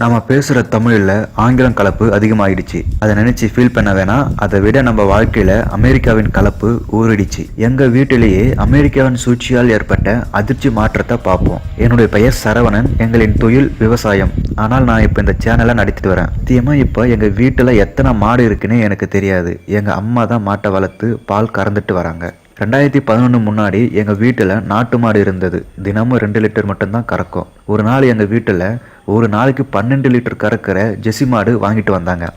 நம்ம பேசுகிற தமிழில் ஆங்கிலம் கலப்பு அதிகமாகிடுச்சு. அதை நினச்சி ஃபீல் பண்ண வேணாம். அதை விட நம்ம வாழ்க்கையில் அமெரிக்காவின் கலப்பு ஊறிடுச்சு. எங்கள் வீட்டிலேயே அமெரிக்காவின் சூழ்ச்சியால் ஏற்பட்ட அதிர்ச்சி மாற்றத்தை பார்ப்போம். என்னுடைய பெயர் சரவணன். எங்களின் தொழில் விவசாயம். ஆனால் நான் இப்போ இந்த சேனலை நடத்திட்டு வரேன். சத்தியமாக இப்போ எங்கள் வீட்டில் எத்தனை மாடு இருக்குன்னு எனக்கு தெரியாது. எங்கள் அம்மா தான் மாட்டை வளர்த்து பால் கறந்துட்டு வராங்க. 2011 முன்னாடி எங்கள் வீட்டில் நாட்டு மாடு இருந்தது. தினமும் 2 லிட்டர் மட்டும்தான் கறக்கும். ஒரு நாள் எங்கள் வீட்டில் ஒரு நாளைக்கு 12 லிட்டர் கறக்கிற ஜெர்சி மாடு வாங்கிட்டு வந்தாங்க.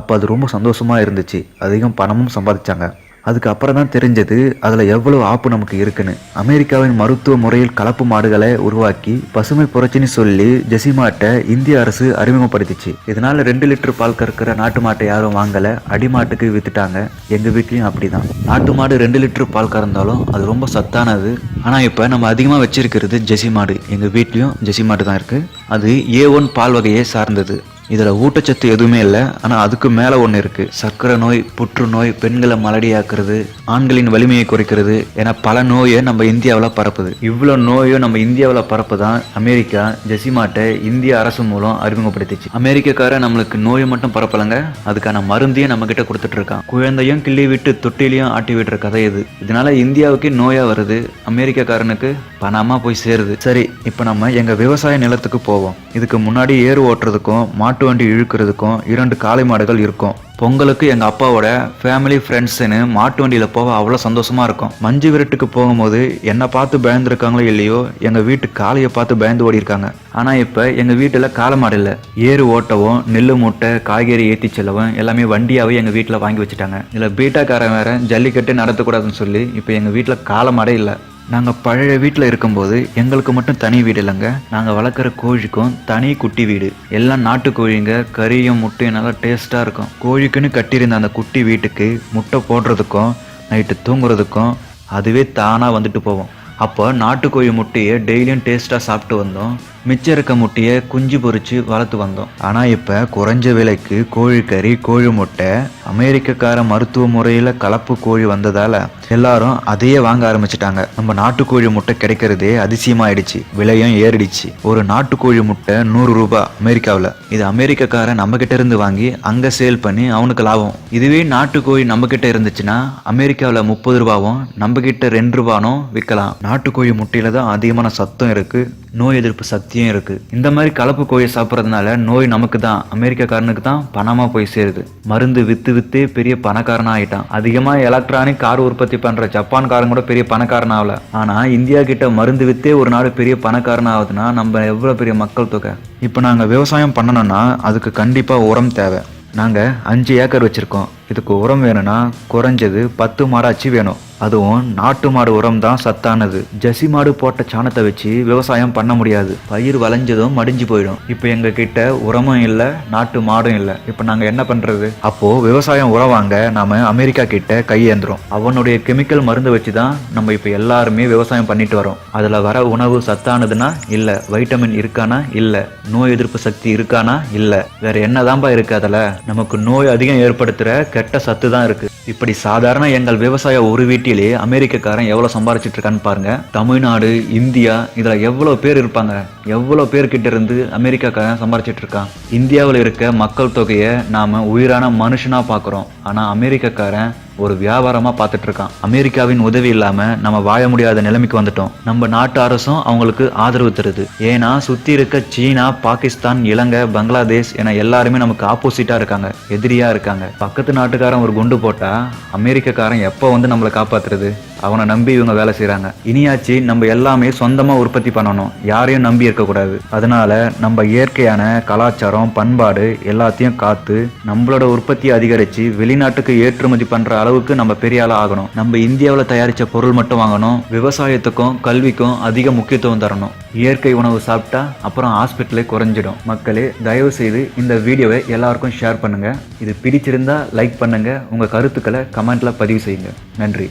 அப்போ அது ரொம்ப சந்தோஷமாக இருந்துச்சு. அதிகம் பணமும் சம்பாதிச்சாங்க. அதுக்கப்புறம் தான் தெரிஞ்சது அதில் எவ்வளோ ஆப்பு நமக்கு இருக்குன்னு. அமெரிக்காவின் மருத்துவ முறையில் கலப்பு மாடுகளை உருவாக்கி பசுமை புரட்சின்னு சொல்லி ஜெர்சி மாட்டை இந்திய அரசு அறிமுகப்படுத்திச்சு. இதனால 2 லிட்டர் பால் கறக்கிற நாட்டு மாட்டை யாரும் வாங்கலை, அடிமாட்டுக்கு வித்துட்டாங்க. எங்கள் வீட்லேயும் அப்படிதான். நாட்டு மாடு 2 லிட்டர் பால் கறந்தாலும் அது ரொம்ப சத்தானது. ஆனால் இப்போ நம்ம அதிகமாக வச்சிருக்கிறது ஜெர்சி மாடு. எங்கள் வீட்லேயும் ஜெர்சி மாடு தான் இருக்குது. அது A1 பால் வகையை சார்ந்தது. இதில் ஊட்டச்சத்து எதுவுமே இல்லை. ஆனால் அதுக்கு மேலே ஒன்று இருக்குது. சர்க்கரை நோய், புற்றுநோய், பெண்களை மலடியாக்குறது, ஆண்களின் வலிமையை குறைக்கிறது என பல நோயை நம்ம இந்தியாவில் பரப்புது. இவ்வளோ நோயும் நம்ம இந்தியாவில் பரப்பு தான் அமெரிக்கா ஜெர்சி மாட்டை இந்திய அரசு மூலம் அறிமுகப்படுத்திச்சு. அமெரிக்காக்காரன் நம்மளுக்கு நோயை மட்டும் பரப்பலைங்க, அதுக்கான மருந்தையும் நம்ம கிட்ட கொடுத்துட்டு இருக்கான். குழந்தையும் கிள்ளி விட்டு தொட்டிலையும் ஆட்டி விடுற கதை இது. இதனால இந்தியாவுக்கு நோயா வருது, அமெரிக்காக்காரனுக்கு பணமா போய் சேருது. சரி, இப்போ நம்ம எங்கள் விவசாய நிலத்துக்கு போவோம். இதுக்கு முன்னாடி ஏறு ஓட்டுறதுக்கும் மாட்டு வண்டி இழுக்கிறதுக்கும் 2 காளை மாடுகள் இருக்கும். பொங்கலுக்கு எங்கள் அப்பாவோட ஃபேமிலி ஃப்ரெண்ட்ஸுன்னு மாட்டு வண்டியில் போக அவ்வளோ சந்தோஷமாக இருக்கும். மஞ்சு விரட்டுக்கு போகும்போது என்னை பார்த்து பயந்துருக்காங்களோ இல்லையோ, எங்கள் வீட்டு காளையை பார்த்து பயந்து ஓடி இருக்காங்க. ஆனால் இப்போ எங்கள் வீட்டில் காளை மாடு இல்லை. ஏறு ஓட்டவும் நெல் மூட்டை காய்கறி ஏற்றி செல்லவும் எல்லாமே வண்டியாகவே எங்கள் வீட்டில் வாங்கி வச்சுட்டாங்க. இதில் பீட்டாக்காரன் வேற ஜல்லிக்கட்டு நடத்தக்கூடாதுன்னு சொல்லி இப்போ எங்கள் வீட்டில் காளை மாடே இல்லை. நாங்கள் பழைய வீட்டில் இருக்கும்போது எங்களுக்கு மட்டும் தனி வீடு இல்லைங்க. நாங்கள் வளர்க்குற கோழிக்கும் தனி குட்டி வீடு. எல்லாம் நாட்டு கோழிங்க. கறியும் முட்டையும் நல்லா டேஸ்ட்டாக இருக்கும். கோழிக்குன்னு கட்டியிருந்த அந்த குட்டி வீட்டுக்கு முட்டை போடுறதுக்கும் நைட்டு தூங்குறதுக்கும் அதுவே தானாக வந்துட்டு போவோம். அப்போ நாட்டுக்கோழி முட்டையை டெய்லியும் டேஸ்ட்டாக சாப்பிட்டு வந்தோம். மிச்சம் இருக்க முட்டையை குஞ்சு பொறிச்சு வளர்த்து வந்தோம். ஆனால் இப்போ குறைஞ்ச விலைக்கு கோழிக்கறி, கோழி முட்டை, அமெரிக்கக்கார மருத்துவ முறையில் கலப்பு கோழி வந்ததால் எல்லாரும் அதையே வாங்க ஆரம்பிச்சிட்டாங்க. நம்ம நாட்டுக்கோழி முட்டை கிடைக்கிறதே அதிசயமாயிடுச்சு. விலையும் ஏறிடுச்சு. ஒரு நாட்டுக்கோழி முட்டை 100 ரூபாய் அமெரிக்காவில். இது அமெரிக்கக்காரன் நம்ம கிட்ட இருந்து வாங்கி அங்கே சேல் பண்ணி அவனுக்கு லாபம். இதுவே நாட்டுக்கோழி நம்ம கிட்ட இருந்துச்சுன்னா அமெரிக்காவில் 30 ரூபாவும் நம்ம கிட்ட 2 ரூபானும் விற்கலாம். நாட்டுக்கோழி முட்டையில தான் அதிகமான சத்தம் இருக்கு, நோய் எதிர்ப்பு சக்தியும் இருக்கு. இந்த மாதிரி கலப்பு கோழியை சாப்பிட்றதுனால நோய் நமக்கு தான், அமெரிக்காக்காரனுக்கு தான் பணமா போய் சேருது. மருந்து வித்து வித்து பெரிய பணக்காரனா ஆயிட்டான். அதிகமா எலக்ட்ரானிக் கார் உற்பத்தி பண்ற ஜப்பான்காரன் கூட பெரிய பணக்காரன் ஆகல. ஆனா இந்தியா கிட்ட மருந்து வித்தே ஒரு நாடு பெரிய பணக்காரன் ஆகுதுன்னா நம்ம எவ்வளவு பெரிய மக்கள் தொகை. இப்போ நாங்க விவசாயம் பண்ணணும்னா அதுக்கு கண்டிப்பா உரம் தேவை. நாங்கள் 5 ஏக்கர் வச்சுருக்கோம். இதுக்கு உரம் வேணும்னா குறைஞ்சது 10 மாடாச்சு வேணும். அதுவும் நாட்டு மாடு உரம் தான் சத்தானது. ஜெர்சி மாடு போட்ட சாணத்தை வச்சு விவசாயம் பண்ண முடியாது. பயிர் வளைஞ்சதும் மடிஞ்சு போயிடும். இப்போ எங்க கிட்ட உரமும் இல்லை, நாட்டு மாடும் இல்லை. இப்போ நாங்கள் என்ன பண்றது? அப்போ விவசாயம் உரம் வாங்க நாம அமெரிக்கா கிட்ட கையேந்துறோம். அவனுடைய கெமிக்கல் மருந்து வச்சு தான் நம்ம இப்போ எல்லாருமே விவசாயம் பண்ணிட்டு வரோம். அதில் வர உணவு சத்தானதுன்னா இல்லை, வைட்டமின் இருக்கானா இல்லை, நோய் எதிர்ப்பு சக்தி இருக்கானா இல்லை, வேற என்னதான்பா இருக்கு? அதில் நமக்கு நோய் அதிகம் ஏற்படுத்துகிற கெட்ட சத்து தான் இருக்கு. இப்படி சாதாரண எங்கள் விவசாய ஒரு வீட்டிலே அமெரிக்காக்காரன் எவ்வளோ சம்பாரிச்சிட்டு இருக்கான்னு பாருங்க. தமிழ்நாடு, இந்தியா, இதில் எவ்வளோ பேர் இருப்பாங்க. எவ்வளோ பேர்கிட்ட இருந்து அமெரிக்காக்காரன் சம்பாரிச்சிட்டு இருக்கான். இந்தியாவில் இருக்க மக்கள் தொகையை நாம உயிரான மனுஷனா பார்க்குறோம். ஆனால் அமெரிக்காக்காரன் ஒரு வியாபாரமா பார்த்துட்டு இருக்கான். அமெரிக்காவின் உதவி இல்லாம நம்ம வாழ முடியாத நிலைமைக்கு வந்துட்டோம். நம்ம நாட்டு அரசும் அவங்களுக்கு ஆதரவு தருது. ஏன்னா சுத்தி இருக்க சீனா, பாகிஸ்தான், இலங்கை, பங்களாதேஷ் என எல்லாருமே நமக்கு ஆப்போசிட்டா இருக்காங்க, எதிரியா இருக்காங்க. பக்கத்து நாட்டுக்காரன் ஒரு குண்டு போட்டா அமெரிக்காக்காரன் எப்போ வந்து நம்மளை காப்பாத்துறது? அவனை நம்பி இவங்க வேலை செய்யறாங்க. இனியாச்சு நம்ம எல்லாமே சொந்தமா உற்பத்தி பண்ணணும், யாரையும் நம்பி இருக்கக்கூடாது. அதனால நம்ம இயற்கையான கலாச்சாரம், பண்பாடு எல்லாத்தையும் காத்து நம்மளோட உற்பத்தியை அதிகரிச்சு வெளிநாட்டுக்கு ஏற்றுமதி பண்ற அளவுக்கு நம்ம பெரிய ஆளா ஆகணும். நம்ம இந்தியாவில் தயாரிச்ச பொருள் மட்டும் வாங்கணும். விவசாயத்துக்கும் கல்விக்கும் அதிக முக்கியத்துவம் தரணும். இயற்கை உணவு சாப்பிட்டா அப்புறம் ஹாஸ்பிட்டலே குறைஞ்சிடும். மக்களே, தயவு செய்து இந்த வீடியோவை எல்லாருக்கும் ஷேர் பண்ணுங்க. இது பிடிச்சிருந்தா லைக் பண்ணுங்க. உங்க கருத்துக்களை கமெண்ட்ல பதிவு செய்யுங்க. நன்றி.